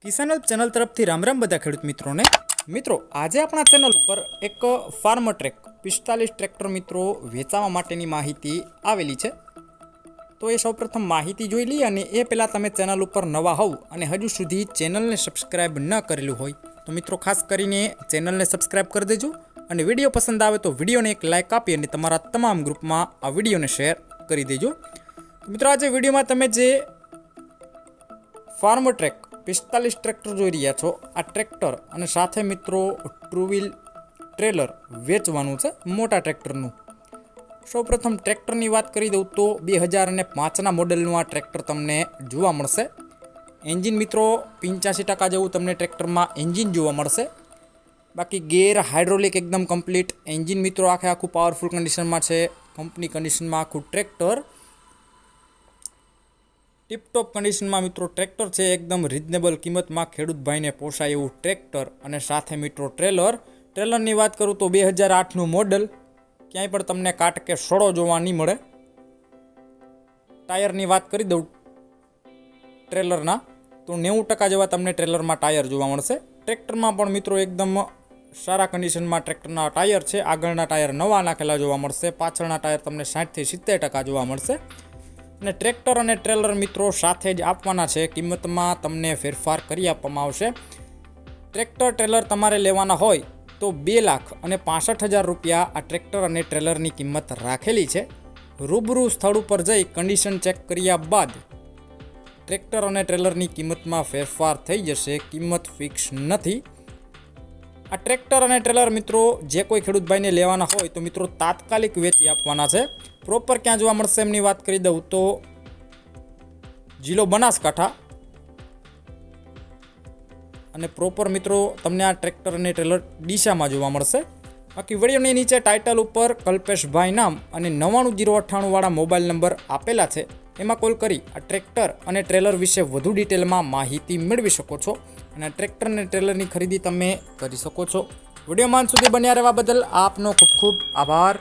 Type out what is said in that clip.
કિસાન help channel તરફથી રામ રામ બધા ખેડૂત મિત્રોને। મિત્રો આજે આપણા ચેનલ ઉપર એક ફાર્મર ટ્રેક 45 ટ્રેક્ટર મિત્રો વેચાવા માટેની માહિતી આવેલી છે। તો એ સૌપ્રથમ માહિતી જોઈ લઈએ અને એ પહેલાં તમે ચેનલ ઉપર નવા હોવ અને હજુ સુધી ચેનલને સબસ્ક્રાઈબ ન કરેલું હોય તો મિત્રો ખાસ કરીને ચેનલને સબસ્ક્રાઈબ કરી દેજો અને વિડીયો પસંદ આવે તો વિડીયોને એક લાઇક આપી અને તમારા તમામ ગ્રુપમાં આ વિડીયોને શેર કરી દેજો। મિત્રો આજે વિડીયોમાં તમે જે ફાર્મર ટ્રેક 45 ટ્રેક્ટર જોઈ રહ્યા છો, આ ટ્રેક્ટર અને સાથે મિત્રો ટુ વ્હીલ ટ્રેલર વેચવાનું છે મોટા ટ્રેક્ટરનું। સૌપ્રથમ ટ્રેક્ટરની વાત કરી દઉં તો 2005ના મોડેલનું આ ટ્રેક્ટર તમને જોવા મળશે। એન્જિન મિત્રો 85% જેવું તમને ટ્રેક્ટરમાં એન્જિન જોવા મળશે। બાકી ગેર હાઇડ્રોલિક એકદમ કમ્પ્લીટ એન્જિન મિત્રો આખું પાવરફુલ કન્ડિશનમાં છે। કંપની કન્ડિશનમાં આખું ટ્રેક્ટર ટીપટોપ કન્ડિશનમાં મિત્રો ટ્રેક્ટર છે। એકદમ રિઝનેબલ કિંમતમાં ખેડૂત ભાઈને પોસાય એવું ટ્રેક્ટર અને સાથે મિત્રો ટ્રેલરની વાત કરું તો 2008નું મોડલ, ક્યાંય પણ તમને કાટ કે સડો જોવા નહીં મળે। ટાયરની વાત કરી દઉં ટ્રેલરના તો 90% જેવા તમને ટ્રેલરમાં ટાયર જોવા મળશે। ટ્રેક્ટરમાં પણ મિત્રો એકદમ સારા કન્ડિશનમાં ટ્રેક્ટરના ટાયર છે। આગળના ટાયર નવા નાખેલા જોવા મળશે, પાછળના ટાયર તમને 60 થી 70% જોવા મળશે। અને ટ્રેક્ટર અને ટ્રેલર મિત્રો સાથે જ આપવાના છે, કિંમતમાં તમને ફેરફાર કરી આપવામાં આવશે। ટ્રેક્ટર ટ્રેલર તમારે લેવાના હોય તો 2,65,000 રૂપિયા આ ટ્રેક્ટર અને ટ્રેલરની કિંમત રાખેલી છે। રૂબરૂ સ્થળ ઉપર જઈ કન્ડિશન ચેક કર્યા બાદ ટ્રેક્ટર અને ટ્રેલરની કિંમતમાં ફેરફાર થઈ જશે, કિંમત ફિક્સ નથી। આ ટ્રેક્ટર અને ટ્રેલર મિત્રો જે કોઈ ખેડૂત ભાઈને લેવાના હોય તો મિત્રો તાત્કાલિક વેચી આપવાના છે। પ્રોપર ક્યાં જોવા મળશે એમની વાત કરી દઉં તો જિલ્લો બનાસકાંઠા અને પ્રોપર મિત્રો તમને આ ટ્રેક્ટર અને ટ્રેલર ડીસામાં જોવા મળશે। બાકી વિડીયોની નીચે ટાઇટલ ઉપર કલ્પેશભાઈ નામ અને 99098 વાળા મોબાઈલ નંબર આપેલા છે, એમાં કોલ કરી આ ટ્રેક્ટર અને ટ્રેલર વિશે વધુ ડિટેલમાં માહિતી મેળવી શકો છો અને ટ્રેક્ટર અને ટ્રેલરની ખરીદી તમે કરી શકો છો। વિડીયોમાં અંત સુધી બન્યા રહેવા બદલ આપનો ખૂબ ખૂબ આભાર।